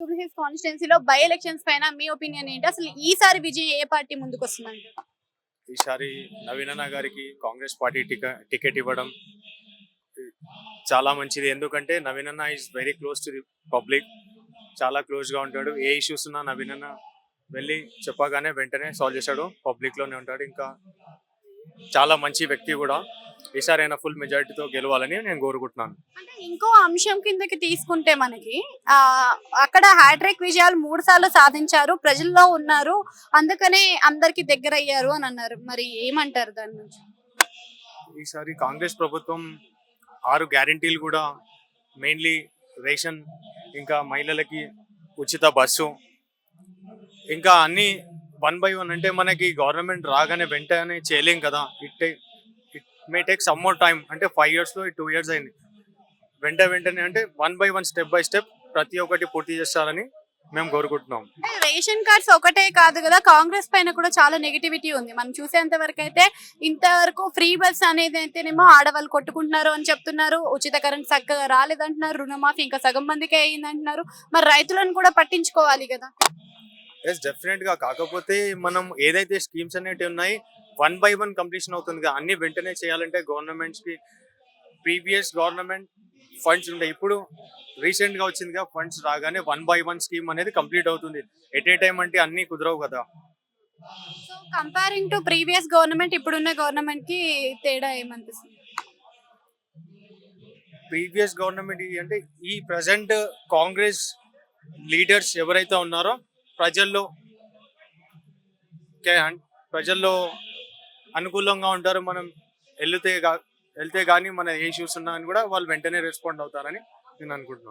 జూబ్లీహిల్స్ కాన్స్టిట్యున్సీలో by elections పైన మీ opinion ఏంటి? అసలు ఈసారి విజయం ఏ పార్టీ ముందుకొస్తుందంటారు? ఈసారి నవీన్ అన్న గారికి కాంగ్రెస్ పార్టీ టికెట్ ఇవ్వడం చాలా మంచిది. ఎందుకంటే నవీన్ అన్న is very close to the public. చాలా క్లోజ్ గా ఉంటాడు. ఏ ఇష్యూస్ ఉన్నా నవీన్ అన్న వెళ్ళి చెప్పగానే వెంటనే సాల్వ్ చేస్తాడు. పబ్లిక్ లోనే ఉంటాడు. ఇంకా చాలా మంచి వ్యక్తి కూడా. ఈసారి అయినా ఫుల్ మెజారిటీతో గెలవాలని నేను కోరుకుంటున్నాను. అంటే ఇంకో అంశం కిందకి తీసుకుంటే మనకి ఆ అక్కడ హ్యాట్రిక్ విజయాలు 3 సార్లు సాధించారు. ప్రజల్లో ఉన్నారు. అందుకనే అందరికి దగ్గర అయ్యారు అని అన్నారు. మరి ఏమంటారు దాని నుంచి? ఈసారి కాంగ్రెస్ ప్రభుత్వం 6 గ్యారెంటీలు కూడా మెయిన్లీ రేషన్, ఇంకా మహిళలకి ఉచిత బస్సు, ఇంకా అన్ని 1 by 1 అంటే మనకి గవర్నమెంట్ రాగానే వెంటనే చేయలేం కదా. It may take some more time. అంటే 5 yearsలో 2 years అయింది. వెంటనే అంటే 1 by 1 స్టెప్ బై స్టెప్ ప్రతి ఒక్కటి పూర్తి చేస్తారని మేము కోరుకుంటున్నాం. అంటే రేషన్ కార్డ్స్ ఒకటే కాదు కదా, కాంగ్రెస్ పైన కూడా చాలా నెగిటివిటీ ఉంది. మనం చూసేంత వరకు అయితే ఇంతవరకు ఫ్రీ బస్ అనేది అయితేనేమో ఆడవాళ్ళు కొట్టుకుంటున్నారు అని చెప్తున్నారు. ఉచిత కరెంట్ చక్కగా రాలేదంటున్నారు. రుణమాఫీ ఇంకా సగం మందికే అయిందంటున్నారు. మరి రైతులను కూడా పట్టించుకోవాలి కదా. ఎస్, డెఫినెట్ గా. కాకపోతే మనం ఏదైతే స్కీమ్స్ అనేటివి ఉన్నాయి 1 by 1 కంప్లీషన్ అవుతుంది కదా. అన్ని వెంటనే చేయాలంటే గవర్నమెంట్స్ కి ప్రీవియస్ గవర్నమెంట్ ఫండ్స్ ఉంటాయి. ఇప్పుడు రీసెంట్ గా వచ్చిందిగా ఫండ్స్ రాగానే 1 by 1 స్కీమ్ అనేది కంప్లీట్ అవుతుంది. ఎట్ ఏ టైం అంటే అన్ని కుదరవు కదా. So comparing to previous government ఇప్పుడున్న గవర్నమెంట్ కి తేడా ఏమనిపిస్తుంది? ప్రీవియస్ గవర్నమెంట్ అంటే ఈ ప్రజెంట్ కాంగ్రెస్ లీడర్స్ ఎవరైతే ఉన్నారో ప్రజల్లో ప్రజల్లో అనుకూలంగా ఉంటారు. మనం వెళ్తే కానీ మన ఏ ఇష్యూస్ ఉన్నా అని కూడా వాళ్ళు వెంటనే రెస్పాండ్ అవుతారని నేను అనుకుంటున్నాను.